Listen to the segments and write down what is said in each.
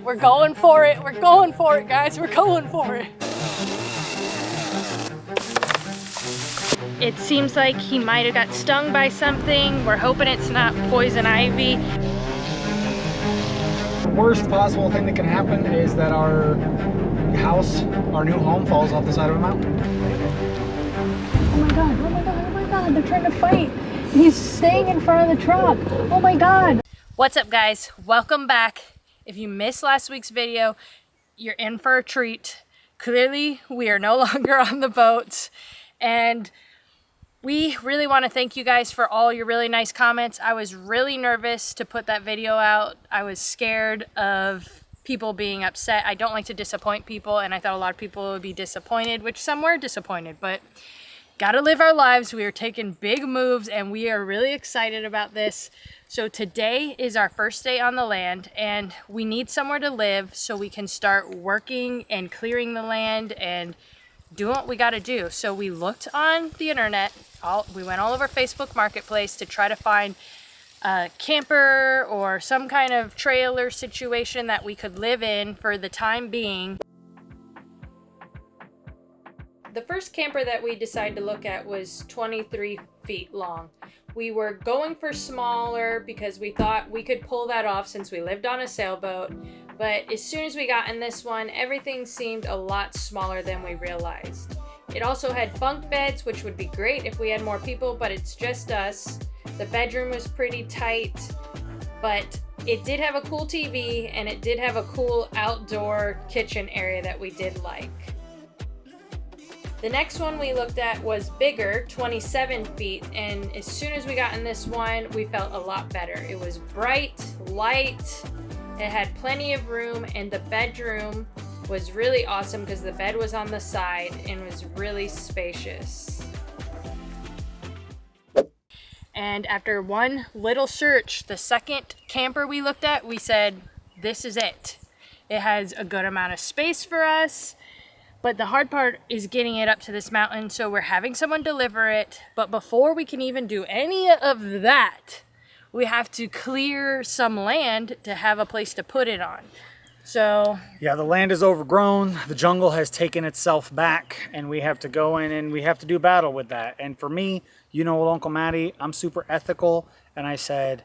We're going for it. We're going for it, guys. We're going for it. It seems like he might have got stung by something. We're hoping it's not poison ivy. The worst possible thing that can happen is that our house, our new home, falls off the side of a mountain. Oh my God, oh my God, oh my God, they're trying to fight. He's staying in front of the truck. Oh my God. What's up, guys? Welcome back. If you missed last week's video, you're in for a treat. Clearly, we are no longer on the boat, and we really want to thank you guys for all your really nice comments. I was really nervous to put that video out. I was scared of people being upset. I don't like to disappoint people, and I thought a lot of people would be disappointed, which some were disappointed, but gotta live our lives. We are taking big moves, and we are really excited about this. So today is our first day on the land, and we need somewhere to live so we can start working and clearing the land and doing what we got to do. So we looked on the internet. We went all over Facebook Marketplace to try to find a camper or some kind of trailer situation that we could live in for the time being. The first camper that we decided to look at was 23 feet long. We were going for smaller because we thought we could pull that off since we lived on a sailboat. But as soon as we got in this one, everything seemed a lot smaller than we realized. It also had bunk beds, which would be great if we had more people, but it's just us. The bedroom was pretty tight, but it did have a cool TV, and it did have a cool outdoor kitchen area that we did like. The next one we looked at was bigger, 27 feet, and as soon as we got in this one, we felt a lot better. It was bright, light, it had plenty of room, and the bedroom was really awesome because the bed was on the side and was really spacious. And after one little search, the second camper we looked at, we said, this is it. It has a good amount of space for us, but the hard part is getting it up to this mountain, so we're having someone deliver it. But before we can even do any of that, we have to clear some land to have a place to put it on. So yeah, the land is overgrown. The jungle has taken itself back, and we have to go in and we have to do battle with that. And for me, you know, Uncle Matty, I'm super ethical, and I said,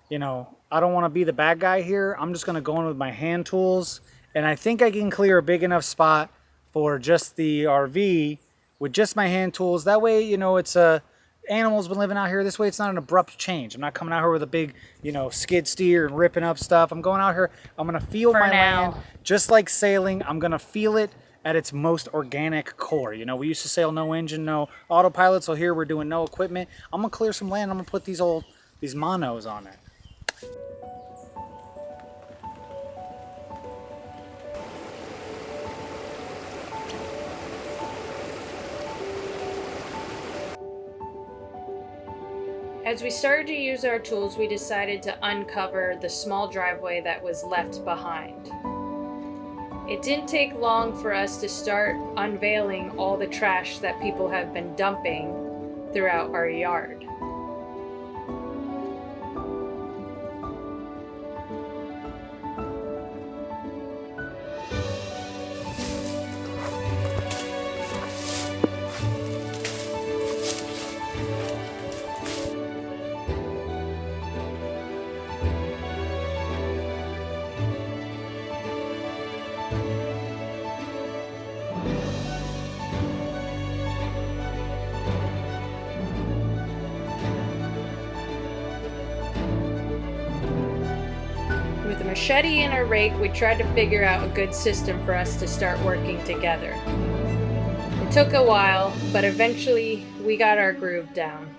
you know, I don't want to be the bad guy here. I'm just going to go in with my hand tools, and I think I can clear a big enough spot for just the RV with just my hand tools. That way, you know, it's a animals been living out here. This way it's not an abrupt change. I'm not coming out here with a big, you know, skid steer and ripping up stuff. I'm going out here, I'm gonna feel my land, just like sailing. I'm gonna feel it at its most organic core. You know, we used to sail no engine, no autopilot, so here we're doing no equipment. I'm gonna clear some land. I'm gonna put these monos on it. as we started to use our tools, we decided to uncover the small driveway that was left behind. It didn't take long for us to start unveiling all the trash that people have been dumping throughout our yard. With a machete and a rake, we tried to figure out a good system for us to start working together. It took a while, but eventually we got our groove down.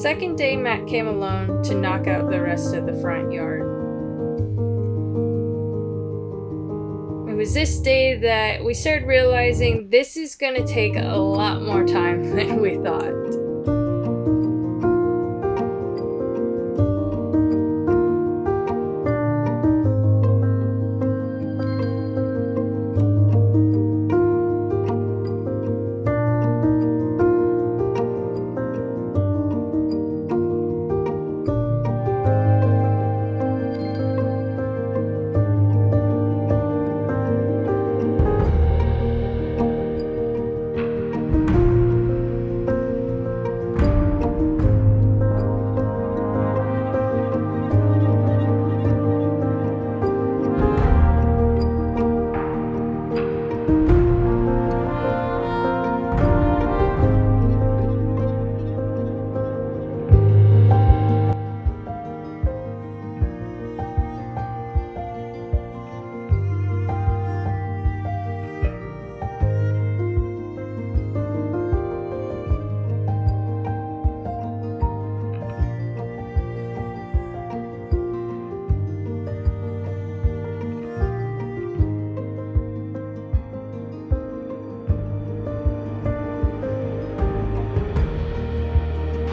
second day, Matt came alone to knock out the rest of the front yard. It was this day that we started realizing this is going to take a lot more time than we thought.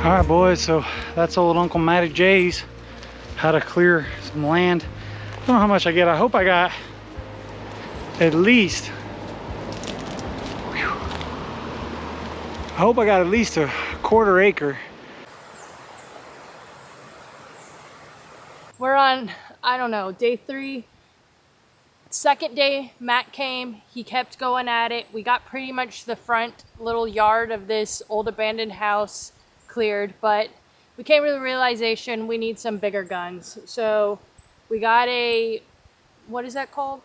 All right, boys, so that's old Uncle Matty J's how to clear some land. I don't know how much I get. I hope I got at least, a quarter acre. We're on, I don't know, day 3. Second day, Matt came. He kept going at it. We got pretty much the front little yard of this old abandoned house cleared, but we came to the realization we need some bigger guns. So we got a, what is that called?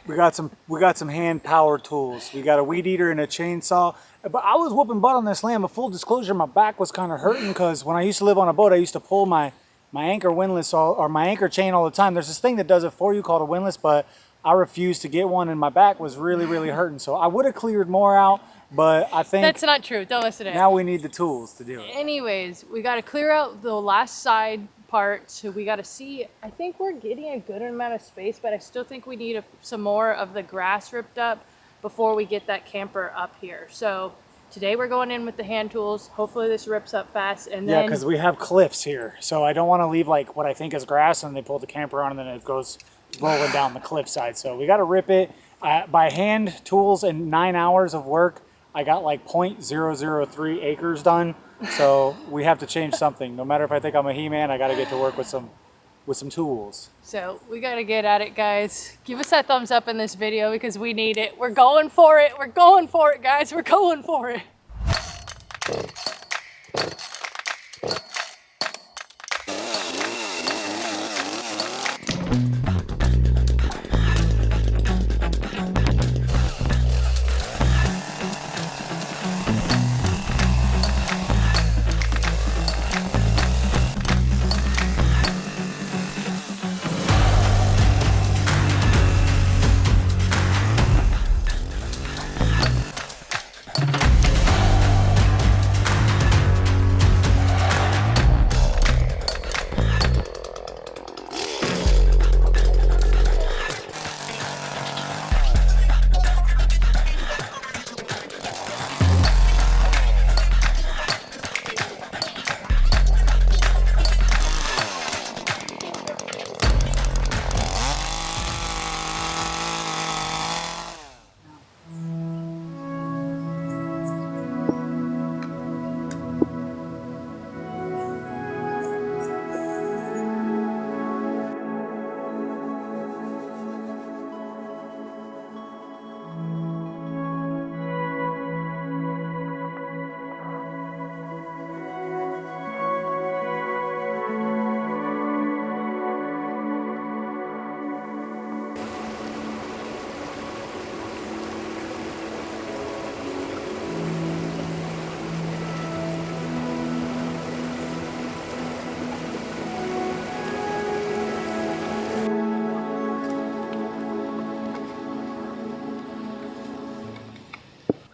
We got some hand power tools. We got a weed eater and a chainsaw. But I was whooping butt on this land, but full disclosure, my back was kind of hurting because when I used to live on a boat, I used to pull my anchor windlass or my anchor chain all the time. There's this thing that does it for you called a windlass, but I refused to get one and my back was really, really hurting. So I would have cleared more out, but I think That's not true. Don't listen to it. now we need the tools to do it. Anyways, we got to clear out the last side part. So we got to see, I think we're getting a good amount of space, but I still think we need some more of the grass ripped up before we get that camper up here. So today we're going in with the hand tools. Hopefully this rips up fast. And then, yeah, because we have cliffs here. So I don't want to leave like what I think is grass and they pull the camper on and then it goes rolling down the cliffside. So we got to rip it. By hand tools in 9 hours of work, I got like 0.003 acres done. So we have to change something. No matter if I think I'm a He-Man, I got to get to work with some tools. so we got to get at it, guys. Give us that thumbs up in this video because we need it. We're going for it. We're going for it, guys. We're going for it.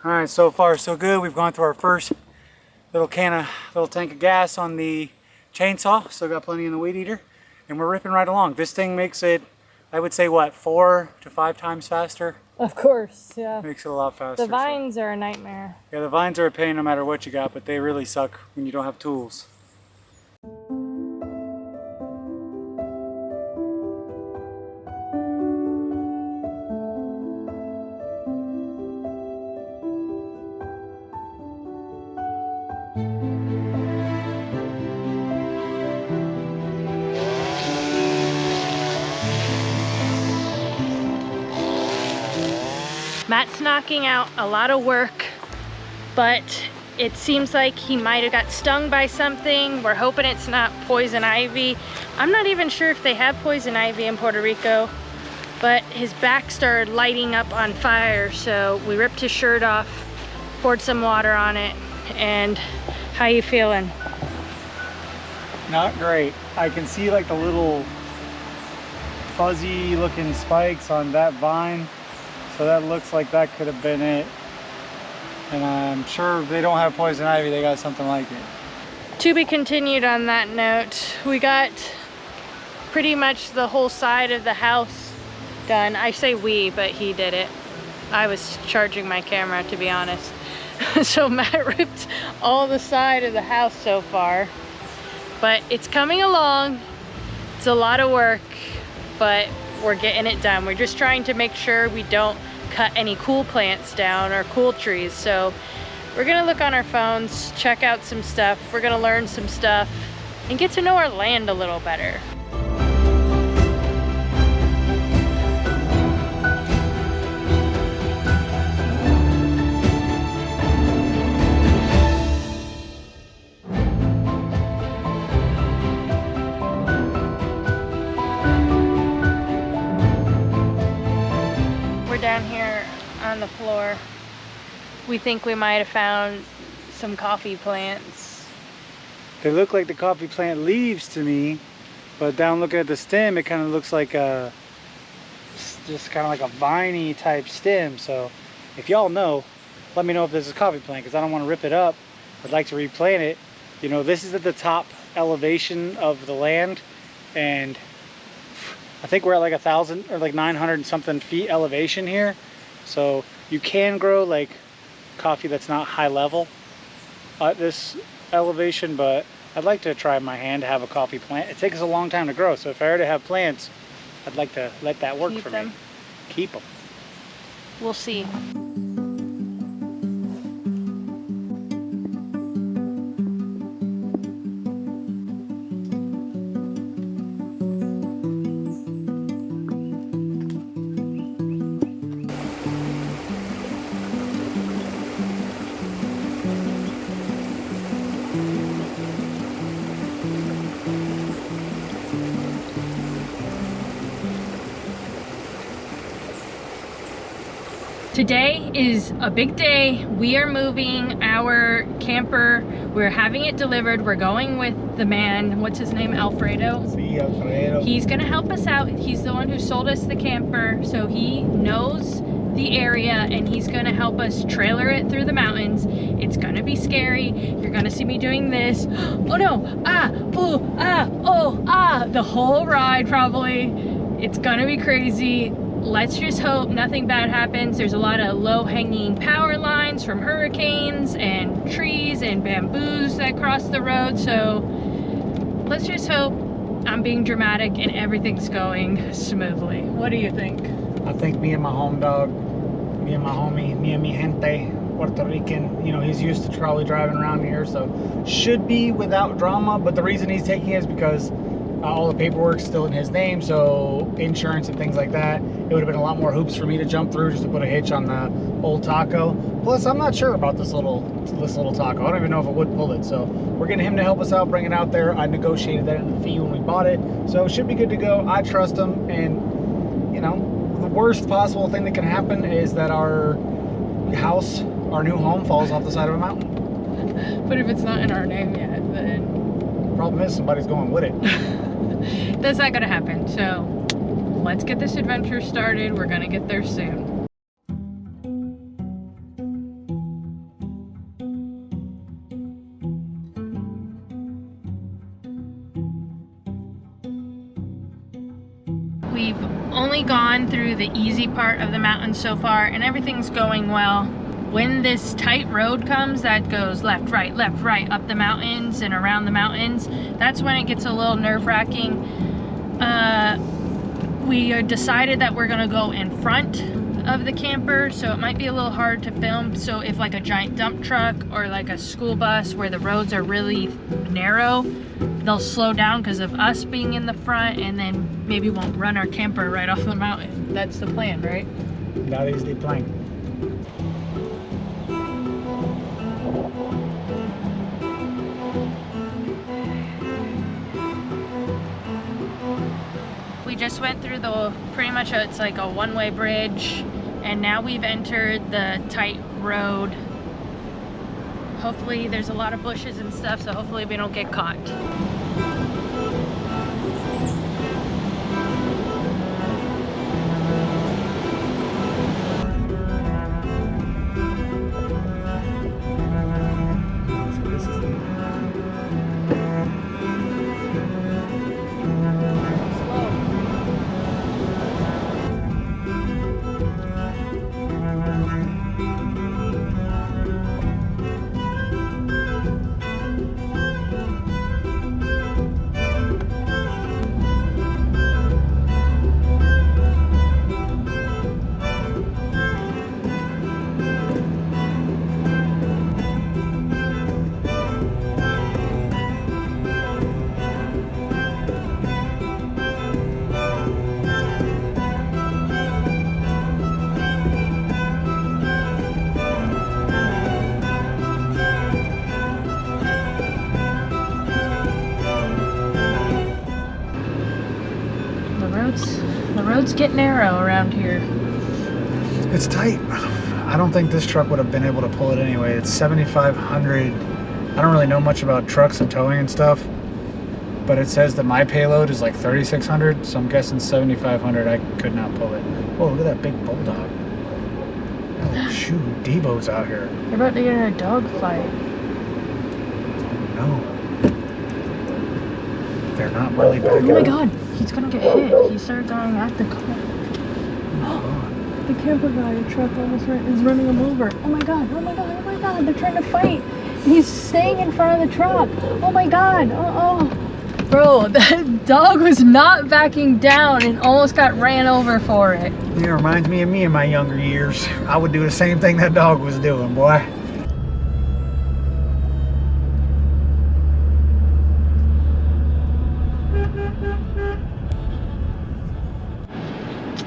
All right, so far so good. We've gone through our first little tank of gas on the chainsaw. Still got plenty in the weed eater, and we're ripping right along. This thing makes it, I would say, what, 4 to 5 times faster? Of course, yeah. Makes it a lot faster. The vines are a nightmare. Yeah, the vines are a pain no matter what you got, but they really suck when you don't have tools. Matt's knocking out a lot of work, but it seems like he might have got stung by something. We're hoping it's not poison ivy. I'm not even sure if they have poison ivy in Puerto Rico, but his back started lighting up on fire, so we ripped his shirt off, poured some water on it, and how you feeling? Not great. I can see like the little fuzzy looking spikes on that vine. So that looks like that could have been it. And I'm sure if they don't have poison ivy, they got something like it. To be continued on that note. We got pretty much the whole side of the house done. I say we, but he did it. I was charging my camera, to be honest. So Matt ripped all the side of the house so far. But it's coming along. It's a lot of work, but we're getting it done. We're just trying to make sure we don't cut any cool plants down or cool trees. So we're gonna look on our phones, check out some stuff. We're gonna learn some stuff and get to know our land a little better. Down here on the floor, we think we might have found some coffee plants. They look like the coffee plant leaves to me, but down looking at the stem, it kind of looks like a just kind of like a viney type stem. So if y'all know, let me know if this is a coffee plant, because I don't want to rip it up. I'd like to replant it. You know, this is at the top elevation of the land, and I think we're at like 1,000 or like 900 and something feet elevation here. So you can grow like coffee that's not high level at this elevation, but I'd like to try my hand to have a coffee plant. It takes a long time to grow, so if I already have plants, I'd like to let that work for me. Keep them. We'll see. Today is a big day. We are moving our camper. We're having it delivered. We're going with the man, what's his name, Alfredo? Sí, Alfredo. He's gonna help us out. He's the one who sold us the camper, so he knows the area and he's gonna help us trailer it through the mountains. It's gonna be scary. You're gonna see me doing this. Oh no, ah, ooh, ah, oh, ah, the whole ride probably. It's gonna be crazy. Let's just hope nothing bad happens. There's a lot of low-hanging power lines from hurricanes and trees and bamboos that cross the road, so let's just hope I'm being dramatic and everything's going smoothly. What do you think? I think me and my home dog, me and my homie, me and mi gente, Puerto Rican, you know, he's used to probably driving around here, so should be without drama. But the reason he's taking it is because all the paperwork's still in his name, so insurance and things like that. It would have been a lot more hoops for me to jump through just to put a hitch on the old Taco. Plus, I'm not sure about this little Taco. I don't even know if it would pull it. So we're getting him to help us out, bring it out there. I negotiated that in the fee when we bought it, so it should be good to go. I trust him, and you know, the worst possible thing that can happen is that our house, our new home, falls off the side of a mountain. But if it's not in our name yet, then problem is somebody's going with it. That's not gonna happen. So let's get this adventure started. We're gonna get there soon. We've only gone through the easy part of the mountain so far, and everything's going well. When this tight road comes that goes left, right, up the mountains and around the mountains, that's when it gets a little nerve-wracking. We decided that we're gonna go in front of the camper, so it might be a little hard to film. So if like a giant dump truck or like a school bus where the roads are really narrow, they'll slow down because of us being in the front, and then maybe won't run our camper right off the mountain. That's the plan, right? That is the plan. We just went through the pretty much it's like a one-way bridge, and now we've entered the tight road. Hopefully there's a lot of bushes and stuff, so hopefully we don't get caught. The roads get narrow around here. It's tight. I don't think this truck would have been able to pull it anyway. It's 7,500. I don't really know much about trucks and towing and stuff, but it says that my payload is like 3,600, so I'm guessing 7,500 I could not pull it. Oh, look at that big bulldog. Oh, shoot, Debo's out here. They're about to get in a dog fight. No. They're not really back. Oh my god, he's gonna get hit. He started going at the car. Oh, the camper guy truck almost is running him over. Oh my god, oh my god, oh my god, they're trying to fight. He's staying in front of the truck. Oh my god, Bro, that dog was not backing down and almost got ran over for it. It reminds me of me in my younger years. I would do the same thing that dog was doing, boy.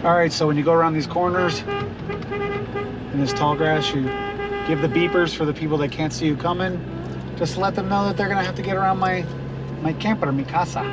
All right, so when you go around these corners in this tall grass, you give the beepers for the people that can't see you coming. Just let them know that they're gonna have to get around my camper, mi casa.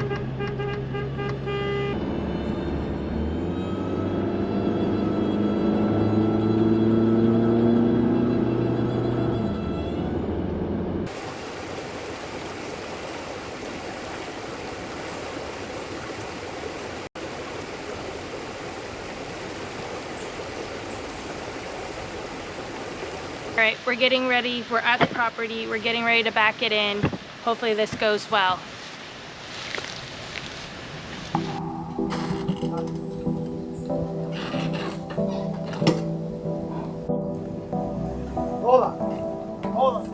All right, we're getting ready. We're at the property. We're getting ready to back it in. Hopefully this goes well. Hold on. Hold on.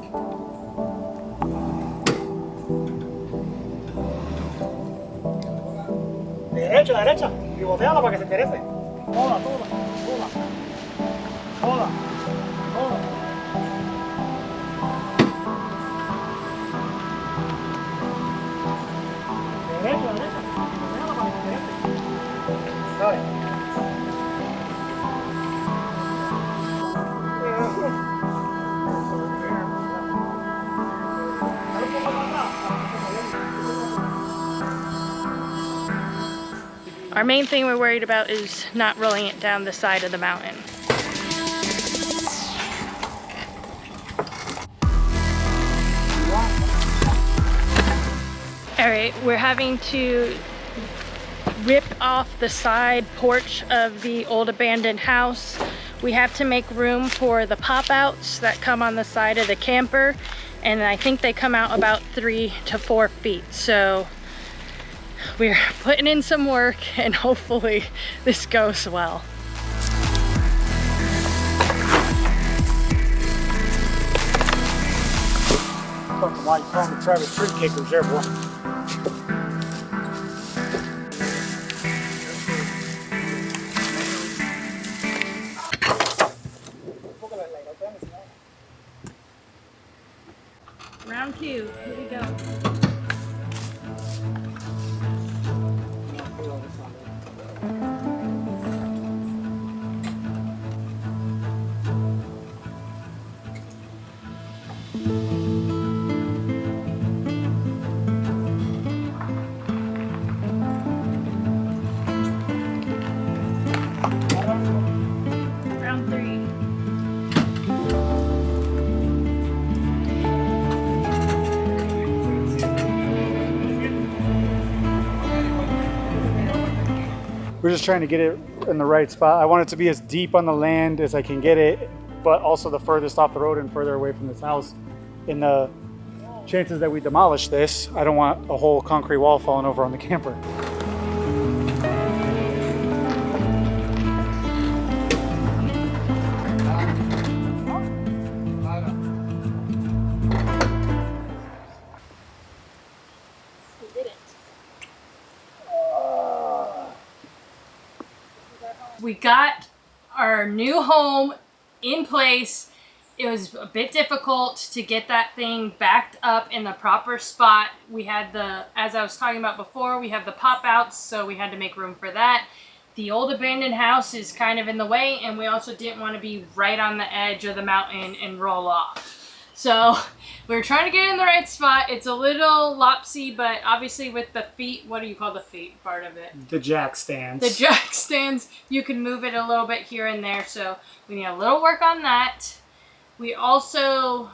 Derecha, derecha. Pivoteala para que se enderece. Toda, toda, toda. Toda. Toda. Derecha, derecha. Pivoteala para que se enderece. Dale. Our main thing we're worried about is not rolling it down the side of the mountain. All right, we're having to rip off the side porch of the old abandoned house. We have to make room for the pop-outs that come on the side of the camper, and I think they come out about 3 to 4 feet. So we're putting in some work and hopefully this goes well. Why you call them Travis tree kickers there, boy. Round 2, here we go. Round 3. We're just trying to get it in the right spot. I want it to be as deep on the land as I can get it, but also the furthest off the road and further away from this house. In the chances that we demolish this, I don't want a whole concrete wall falling over on the camper. We got our new home in place. It was a bit difficult to get that thing backed up in the proper spot. We had the, as I was talking about before, we have the pop outs, so we had to make room for that. The old abandoned house is kind of in the way, and we also didn't want to be right on the edge of the mountain and roll off. So we're trying to get it in the right spot. It's a little lopsy, but obviously with the feet, what do you call the feet part of it? The jack stands. The jack stands, you can move it a little bit here and there, so we need a little work on that. We also,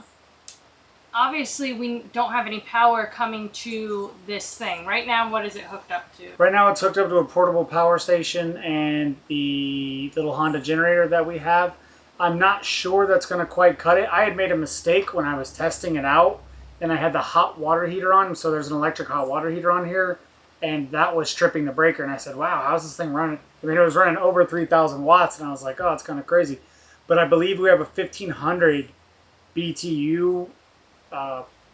obviously we don't have any power coming to this thing. Right now, what is it hooked up to? Right now it's hooked up to a portable power station and the little Honda generator that we have. I'm not sure that's going to quite cut it. I had made a mistake when I was testing it out, and I had the hot water heater on, so there's an electric hot water heater on here, and that was tripping the breaker, and I said, wow, how's this thing running? I mean, it was running over 3,000 watts, and I was like, oh, it's kind of crazy. But I believe we have a 1,500 BTU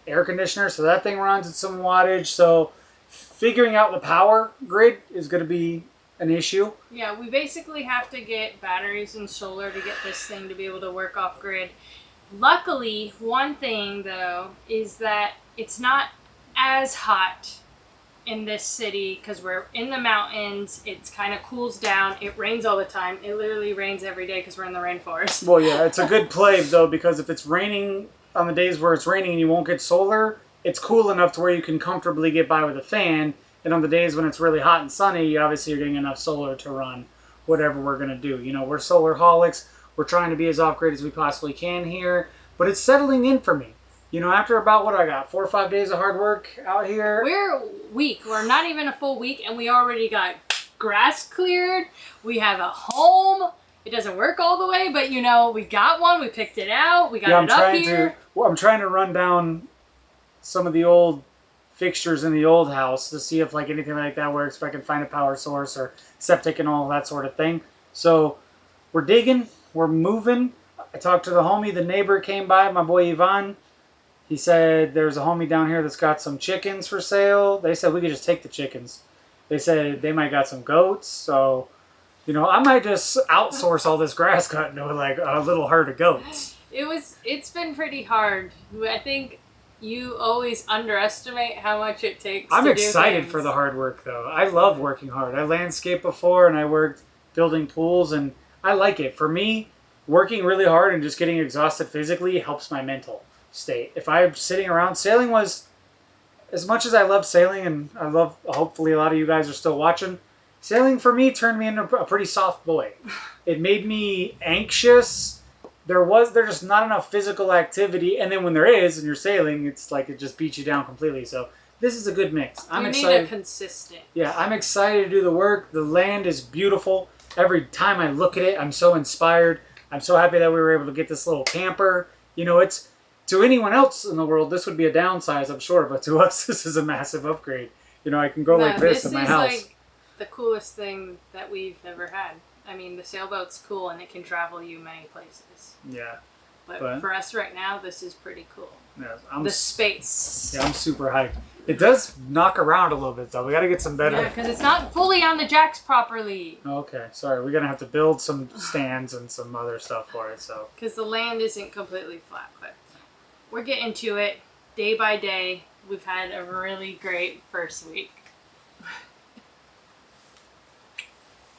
air conditioner, so that thing runs at some wattage, so figuring out the power grid is going to be an issue. Yeah, we basically have to get batteries and solar to get this thing to be able to work off grid. Luckily, one thing though is that it's not as hot in this city because we're in the mountains. It kind of cools down. It rains all the time. It literally rains every day because we're in the rainforest. Well, yeah, it's a good play though, because if it's raining on the days where it's raining and you won't get solar, it's cool enough to where you can comfortably get by with a fan. And on the days when it's really hot and sunny, obviously you're getting enough solar to run whatever we're going to do. You know, we're solar holics. We're trying to be as off-grid as we possibly can here. But it's settling in for me. You know, after about, what I got, 4 or 5 days of hard work out here. We're a week. We're not even a full week, and we already got grass cleared. We have a home. It doesn't work all the way, but, you know, we got one. We picked it out. We got it up here. I'm trying to run down some of the old fixtures in the old house to see if like anything like that works, if I can find a power source or septic and all that sort of thing. So we're digging, we're moving. I talked to the homie, the neighbor came by, my boy Ivan. He said there's a homie down here that's got some chickens for sale. They said we could just take the chickens. They said they might got some goats. So, you know, I might just outsource all this grass cutting to like a little herd of goats. It's been pretty hard. I think you always underestimate how much it takes to do things. I'm excited for the hard work, though. I love working hard. I landscaped before, and I worked building pools, and I like it. For me, working really hard and just getting exhausted physically helps my mental state. If I'm sitting around, sailing was, as much as I love sailing, and I love, hopefully a lot of you guys are still watching, sailing for me turned me into a pretty soft boy. It made me anxious. There's just not enough physical activity, and then when there is, and you're sailing, it's like it just beats you down completely. So this is a good mix. I'm excited. You need a consistent. Yeah, I'm excited to do the work. The land is beautiful. Every time I look at it, I'm so inspired. I'm so happy that we were able to get this little camper. You know, it's to anyone else in the world, this would be a downsize, I'm sure, but to us, this is a massive upgrade. You know, I can go like this in my house. This is like the coolest thing that we've ever had. I mean, the sailboat's cool and it can travel you many places. Yeah. But for us right now, this is pretty cool. Yeah, the space. Yeah, I'm super hyped. It does knock around a little bit though. We got to get some better. Yeah, because it's not fully on the jacks properly. Okay, sorry. We're gonna have to build some stands and some other stuff for it. So. Because the land isn't completely flat, but we're getting to it day by day. We've had a really great first week.